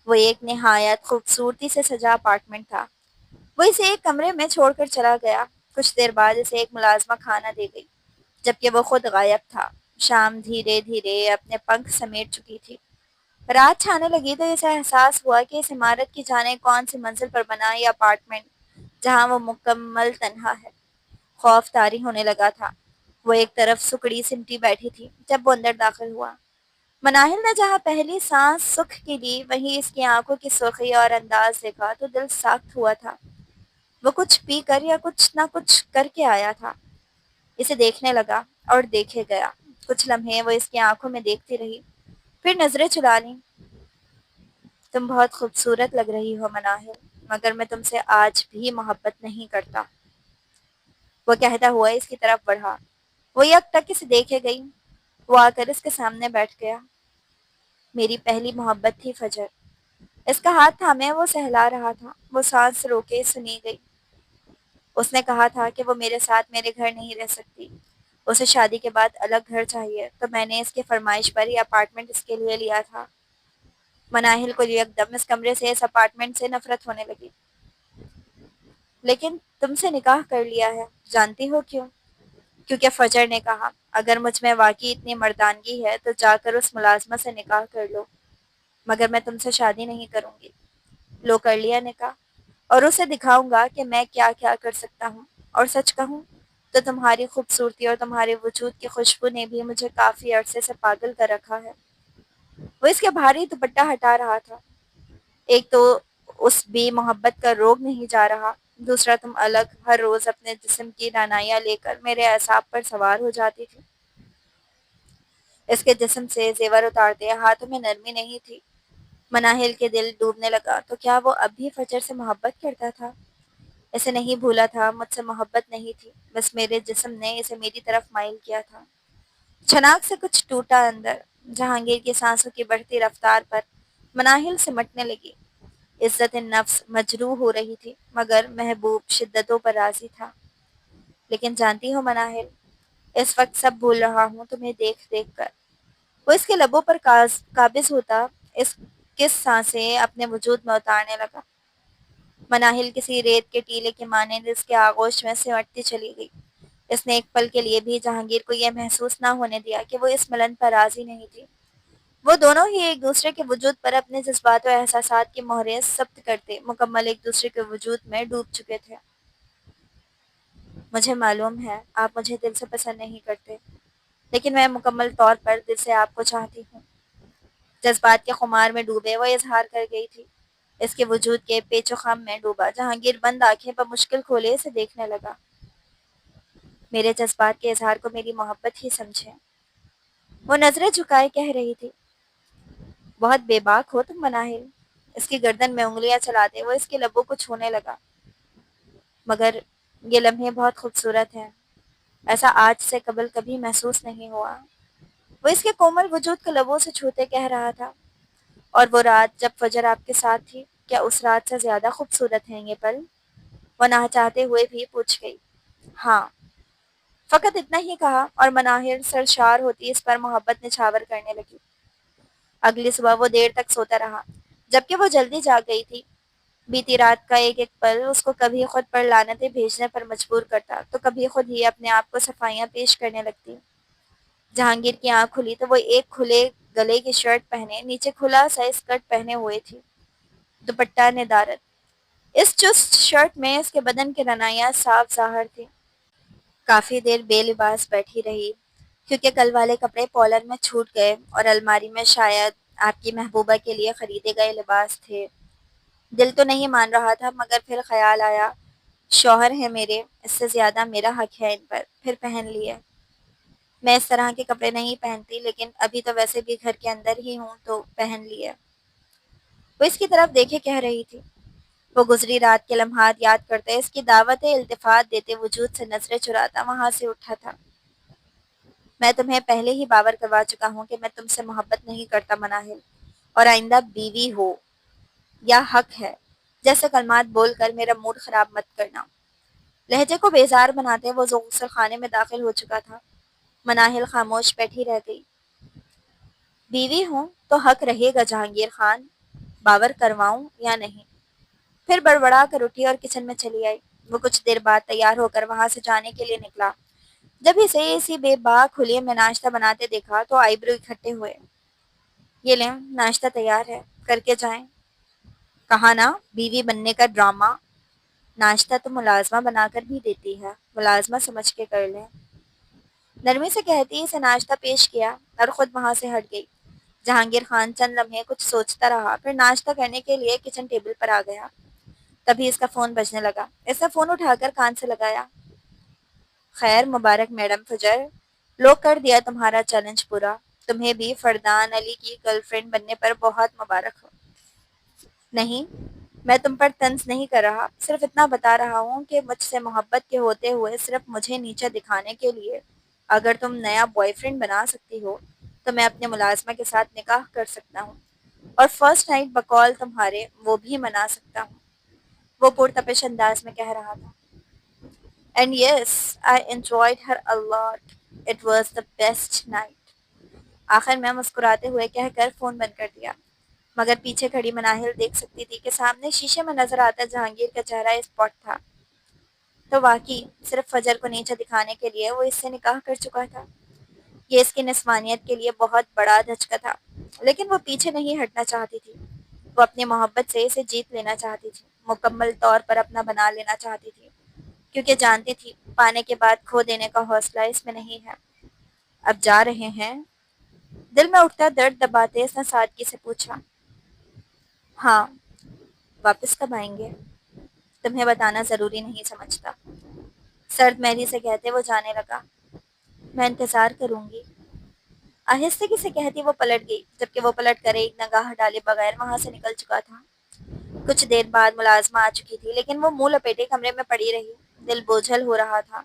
وہ ایک نہایت خوبصورتی سے سجا اپارٹمنٹ تھا۔ وہ اسے ایک کمرے میں چھوڑ کر چلا گیا۔ کچھ دیر بعد اسے ایک ملازمہ کھانا دے گئی، جبکہ وہ خود غائب تھا۔ شام دھیرے دھیرے اپنے پنکھ سمیٹ چکی تھی۔ رات چھانے لگی تو اسے احساس ہوا کہ اس عمارت کی جانے کون سی منزل پر بنا یہ اپارٹمنٹ جہاں وہ مکمل تنہا ہے۔ خوف طاری ہونے لگا تھا۔ وہ ایک طرف سکڑی سمٹی بیٹھی تھی جب وہ اندر داخل ہوا۔ مناہل نے جہاں پہلی سانس سکھ کی لی وہیں اس کی آنکھوں کی سرخی اور انداز دیکھا تو دل ساخت ہوا تھا۔ وہ کچھ پی کر یا کچھ نہ کچھ کر کے آیا تھا۔ اسے دیکھنے لگا اور دیکھے گیا۔ کچھ لمحے وہ اس کی آنکھوں میں دیکھتی رہی، پھر نظریں چلا لیں۔ تم بہت خوبصورت لگ رہی ہو مناہل، مگر میں تم سے آج بھی محبت نہیں کرتا، وہ کہتا ہوا اس کی طرف بڑھا۔ وہ یک ٹک اسے دیکھے گئی۔ وہ آ کر اس کے سامنے بیٹھ گیا۔ میری پہلی محبت تھی فجر۔ اس کا ہاتھ تھامے وہ سہلا رہا تھا۔ وہ سانس روکے سنی گئی۔ اس نے کہا تھا کہ وہ میرے ساتھ میرے گھر نہیں رہ سکتی، اسے شادی کے بعد الگ گھر چاہیے، تو میں نے اس کی فرمائش پر یہ اپارٹمنٹ اس کے لیے لیا تھا۔ مناہل کو یکدم اس کمرے سے، اس اپارٹمنٹ سے نفرت ہونے لگی۔ لیکن تم سے نکاح کر لیا ہے، جانتی ہو کیوں؟ کیونکہ فجر نے کہا اگر مجھ میں واقعی اتنی مردانگی ہے تو جا کر اس ملازمہ سے نکاح کر لو، مگر میں تم سے شادی نہیں کروں گی۔ لو کر لیا نکاح، اور اسے دکھاؤں گا کہ میں کیا کیا کر سکتا ہوں، اور سچ کہوں تو تمہاری خوبصورتی اور تمہارے وجود کی خوشبو نے بھی مجھے کافی عرصے سے پاگل کر رکھا ہے۔ وہ اس کے بھاری دوپٹہ ہٹا رہا تھا۔ ایک تو اس بے محبت کا روگ نہیں جا رہا، دوسرا تم الگ ہر روز اپنے جسم کی رعنائیاں لے کر میرے اعصاب پر سوار ہو جاتی تھی۔ اس کے جسم سے زیور اتارتے ہاتھوں میں نرمی نہیں تھی۔ مناہل کے دل ڈوبنے لگا، تو کیا وہ اب بھی فجر سے محبت کرتا تھا؟ اسے نہیں بھولا تھا، مجھ سے محبت نہیں تھی، بس میرے جسم نے اسے میری طرف مائل کیا تھا۔ چھناک سے کچھ ٹوٹا اندر۔ جہانگیر کی سانسوں کی بڑھتی رفتار پر مناہل سمٹنے لگی۔ عزت نفس مجروح ہو رہی تھی، مگر محبوب شدتوں پر راضی تھا۔ لیکن جانتی ہو مناہل، اس وقت سب بھول رہا ہوں تمہیں دیکھ دیکھ کر۔ وہ اس کے لبوں پر قابض ہوتا اس کس سانسیں اپنے وجود میں اتارنے لگا۔ مناہل کسی ریت کے ٹیلے کے مانند اس کے آغوش میں سمٹتی چلی گئی۔ اس نے ایک پل کے لیے بھی جہانگیر کو یہ محسوس نہ ہونے دیا کہ وہ اس ملن پر راضی نہیں تھی۔ وہ دونوں ہی ایک دوسرے کے وجود پر اپنے جذبات و احساسات کی مہریں ثبت کرتے مکمل ایک دوسرے کے وجود میں ڈوب چکے تھے۔ مجھے معلوم ہے آپ مجھے دل سے پسند نہیں کرتے، لیکن میں مکمل طور پر دل سے آپ کو چاہتی ہوں۔ جذبات کے خمار میں ڈوبے وہ اظہار کر گئی تھی۔ اس کے وجود کے پیچ و خم میں ڈوبا جہانگیر بند آنکھیں بمشکل کھولے اسے دیکھنے لگا۔ میرے جذبات کے اظہار کو میری محبت ہی سمجھے، وہ نظریں جھکائے کہہ رہی تھی۔ بہت بے باک ہو تم مناہل۔ اس کی گردن میں انگلیاں چلاتے وہ اس کے لبوں کو چھونے لگا۔ مگر یہ لمحے بہت خوبصورت ہیں، ایسا آج سے قبل کبھی محسوس نہیں ہوا۔ وہ اس کے کومل وجود کو لبوں سے چھوتے کہہ رہا تھا۔ اور وہ رات جب فجر آپ کے ساتھ تھی، کیا اس رات سے زیادہ خوبصورت ہیں یہ پل؟ وہ نہ چاہتے ہوئے بھی پوچھ گئی۔ ہاں، فقط اتنا ہی کہا، اور مناہل سرشار ہوتی اس پر محبت نچھاور کرنے لگی۔ اگلی صبح وہ دیر تک سوتا رہا، جبکہ وہ جلدی جاگ گئی تھی۔ بیتی رات کا ایک ایک پل اس کو کبھی خود پر لعنتیں بھیجنے پر مجبور کرتا، تو کبھی خود ہی اپنے آپ کو صفائیاں پیش کرنے لگتی۔ جہانگیر کی آنکھ کھلی تو وہ ایک کھلے گلے کی شرٹ پہنے نیچے کھلا سا اسکرٹ پہنے ہوئے تھی، دوپٹہ ندارت۔ اس چست شرٹ میں اس کے بدن کی رعنائیاں صاف ظاہر تھی۔ کافی دیر بے لباس بیٹھی رہی، کیونکہ کل والے کپڑے پالر میں چھوٹ گئے اور الماری میں شاید آپ کی محبوبہ کے لیے خریدے گئے لباس تھے۔ دل تو نہیں مان رہا تھا، مگر پھر خیال آیا، شوہر ہے میرے، اس سے زیادہ میرا حق ہے ان پر، پھر پہن لیے۔ میں اس طرح کے کپڑے نہیں پہنتی، لیکن ابھی تو ویسے بھی گھر کے اندر ہی ہوں تو پہن لیے۔ وہ اس کی طرف دیکھے کہہ رہی تھی۔ وہ گزری رات کے لمحات یاد کرتے اس کی دعوت التفات دیتے وجود سے نظریں چراتا وہاں سے اٹھا تھا۔ میں تمہیں پہلے ہی باور کروا چکا ہوں کہ میں تم سے محبت نہیں کرتا مناہل، اور آئندہ بیوی ہو یا حق ہے جیسے کلمات بول کر میرا موڈ خراب مت کرنا۔ لہجے کو بیزار بناتے وہ غسل خانے میں داخل ہو چکا تھا۔ مناہل خاموش بیٹھی رہ گئی۔ بیوی ہوں تو حق رہے گا جہانگیر خان، باور کرواؤں یا نہیں؟ پھر بڑبڑا کر اٹھی اور کچن میں چلی آئی۔ وہ کچھ دیر بعد تیار ہو کر وہاں سے جانے کے لیے نکلا۔ جب اسے اسی بے باک حلیے میں ناشتہ بناتے دیکھا تو آئیبرو اکٹھے ہوئے۔ یہ لیں، ناشتہ تیار ہے، کر کے جائیں۔ کہا نا، بیوی بننے کا ڈرامہ۔ ناشتہ تو ملازمہ بنا کر بھی دیتی ہے، ملازمہ سمجھ کے کر لیں۔ نرمی سے کہتی اسے ناشتہ پیش کیا اور خود وہاں سے ہٹ گئی۔ جہانگیر خان چند لمحے کچھ سوچتا رہا، پھر ناشتہ کرنے کے لیے کچن ٹیبل پر آ گیا۔ تبھی اس کا فون بجنے لگا۔ اس نے فون اٹھا کر کان سے لگایا۔ خیر مبارک میڈم فجر، لو کر دیا تمہارا چیلنج پورا۔ تمہیں بھی فردان علی کی گرل فرینڈ بننے پر بہت مبارک ہو۔ نہیں، میں تم پر طنز نہیں کر رہا، صرف اتنا بتا رہا ہوں کہ مجھ سے محبت کے ہوتے ہوئے صرف مجھے نیچے دکھانے کے لیے اگر تم نیا بوائے فرینڈ بنا سکتی ہو تو میں اپنے ملازمہ کے ساتھ نکاح کر سکتا ہوں، اور فرسٹ نائٹ بقول تمہارے وہ بھی منا سکتا ہوں، وہ پرتپش انداز میں کہہ رہا تھا۔ And yes, I enjoyed her a lot. It was the best night. آخر میں مسکراتے ہوئے کہہ کر فون بند کر دیا، مگر پیچھے کھڑی مناہل دیکھ سکتی تھی کہ سامنے شیشے میں نظر آتا جہانگیر کا چہرہ اسپاٹ تھا۔ تو واقعی صرف فجر کو نیچے دکھانے کے لیے وہ اس سے نکاح کر چکا تھا۔ یہ اس کی نسوانیت کے لیے بہت بڑا دھچکا تھا، لیکن وہ پیچھے نہیں ہٹنا چاہتی تھی۔ وہ اپنی محبت سے اسے جیت لینا چاہتی تھی، مکمل طور پر اپنا بنا لینا چاہتی تھی، کیونکہ جانتی تھی پانے کے بعد کھو دینے کا حوصلہ اس میں نہیں ہے۔ اب جا رہے ہیں؟ دل میں اٹھتا درد دباتے اس نے سادگی سے پوچھا۔ ہاں۔ واپس کب آئیں گے؟ تمہیں بتانا ضروری نہیں سمجھتا، سرد مہری سے کہتے وہ جانے لگا۔ میں انتظار کروں گی، آہستگی سے کہتی وہ پلٹ گئی، جبکہ وہ پلٹ کر ایک نگاہ ڈالے بغیر وہاں سے نکل چکا تھا۔ کچھ دیر بعد ملازمہ آ چکی تھی، لیکن وہ منہ لپیٹے کمرے میں پڑی رہی۔ دل بوجھل ہو رہا تھا۔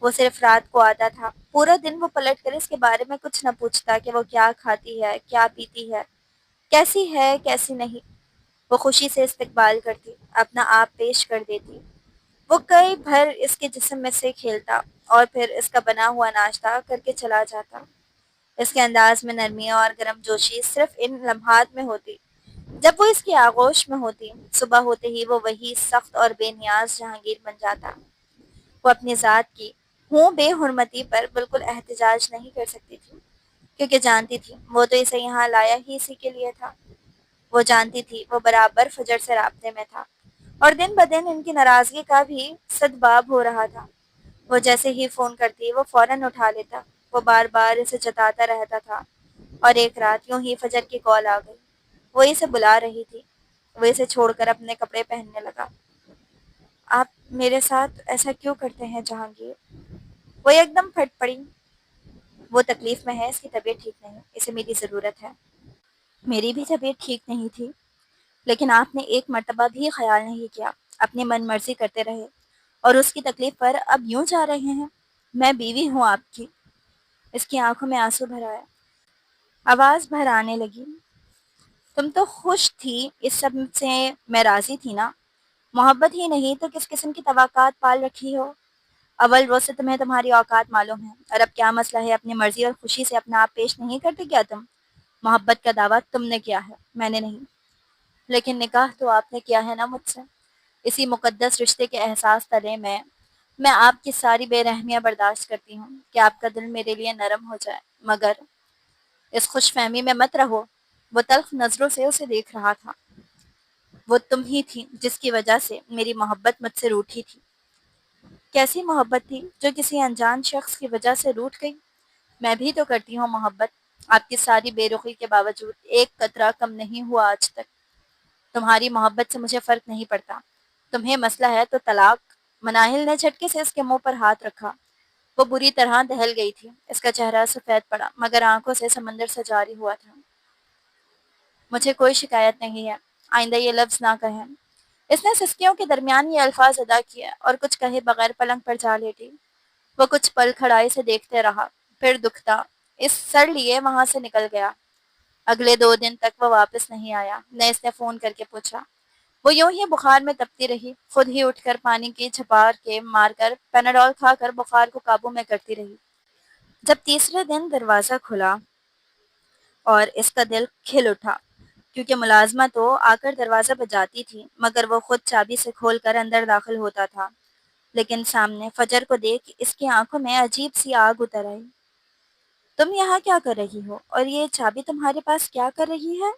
وہ صرف رات کو آتا تھا، پورا دن وہ پلٹ کر اس کے بارے میں کچھ نہ پوچھتا کہ وہ کیا کھاتی ہے، کیا پیتی ہے، کیسی ہے، کیسی نہیں۔ وہ خوشی سے استقبال کرتی، اپنا آپ پیش کر دیتی۔ وہ کئی بھر اس کے جسم میں سے کھیلتا اور پھر اس کا بنا ہوا ناشتہ کر کے چلا جاتا۔ اس کے انداز میں نرمی اور گرم جوشی صرف ان لمحات میں ہوتی جب وہ اس کی آغوش میں ہوتی۔ صبح ہوتے ہی وہ وہی سخت اور بے نیاز جہانگیر بن جاتا۔ وہ اپنی ذات کی بے حرمتی پر بالکل احتجاج نہیں کر سکتی تھی، کیونکہ جانتی تھی وہ تو اسے یہاں لایا ہی اسی کے لیے تھا۔ وہ جانتی تھی وہ برابر فجر سے رابطے میں تھا، اور دن بدن ان کی ناراضگی کا بھی سدباب ہو رہا تھا۔ وہ جیسے ہی فون کرتی وہ فوراً اٹھا لیتا۔ وہ بار بار اسے جتاتا رہتا تھا، اور ایک رات یوں ہی فجر کی کال آ گئی۔ وہ اسے بلا رہی تھی۔ وہ اسے چھوڑ کر اپنے کپڑے پہننے لگا۔ آپ میرے ساتھ ایسا کیوں کرتے ہیں جہانگیر؟ وہ ایک دم پھٹ پڑی۔ وہ تکلیف میں ہے، اس کی طبیعت ٹھیک نہیں، اسے میری ضرورت ہے۔ میری بھی طبیعت ٹھیک نہیں تھی، لیکن آپ نے ایک مرتبہ بھی خیال نہیں کیا، اپنی من مرضی کرتے رہے، اور اس کی تکلیف پر اب یوں جا رہے ہیں۔ میں بیوی ہوں آپ کی۔ اس کی آنکھوں میں آنسو بھر آیا، آواز بھر آنے لگی۔ تم تو خوش تھی اس سب سے، میں راضی تھی نا؟ محبت ہی نہیں تو کس قسم کی توقعات پال رکھی ہو؟ اول روز سے تمہیں تمہاری اوقات معلوم ہے، اور اب کیا مسئلہ ہے؟ اپنی مرضی اور خوشی سے اپنا آپ پیش نہیں کرتے کیا تم؟ محبت کا دعویٰ تم نے کیا ہے، میں نے نہیں۔ لیکن نکاح تو آپ نے کیا ہے نا مجھ سے۔ اسی مقدس رشتے کے احساس تلے میں آپ کی ساری بے رحمیاں برداشت کرتی ہوں کہ آپ کا دل میرے لیے نرم ہو جائے، مگر اس خوش فہمی میں مت رہو۔ وہ تلخ نظروں سے اسے دیکھ رہا تھا۔ وہ تم ہی تھی جس کی وجہ سے میری محبت مجھ سے روٹھی تھی۔ کیسی محبت تھی جو کسی انجان شخص کی وجہ سے روٹھ گئی؟ میں بھی تو کرتی ہوں محبت، آپ کی ساری بے رخی کے باوجود ایک قطرہ کم نہیں ہوا آج تک۔ تمہاری محبت سے مجھے فرق نہیں پڑتا۔ تمہیں مسئلہ ہے تو طلاق۔ مناہل نے جھٹکے سے اس کے منہ پر ہاتھ رکھا۔ وہ بری طرح دہل گئی تھی، اس کا چہرہ سفید پڑا، مگر آنکھوں سے سمندر سا جاری ہوا تھا۔ مجھے کوئی شکایت نہیں ہے، آئندہ یہ لفظ نہ کہیں۔ اس نے سسکیوں کے درمیان یہ الفاظ ادا کیا اور کچھ کہے بغیر پلنگ پر جا لیٹی۔ وہ کچھ پل کھڑائی سے دیکھتے رہا، پھر دکھتا اس سر لیے وہاں سے نکل گیا۔ اگلے 2 دن تک وہ واپس نہیں آیا، نہ اس نے فون کر کے پوچھا۔ وہ یوں ہی بخار میں تپتی رہی، خود ہی اٹھ کر پانی کی جھپار کے مار کر پیناڈول کھا کر بخار کو قابو میں کرتی رہی۔ جب تیسرے دن دروازہ کھلا اور اس کا دل کھل اٹھا، کیونکہ ملازمہ تو آ کر دروازہ بجاتی تھی، مگر وہ خود چابی سے کھول کر اندر داخل ہوتا تھا۔ لیکن سامنے فجر کو دیکھ اس کی آنکھوں میں عجیب سی آگ اتر آئی۔ تم یہاں کیا کر رہی ہو، اور یہ چابی تمہارے پاس کیا کر رہی ہے؟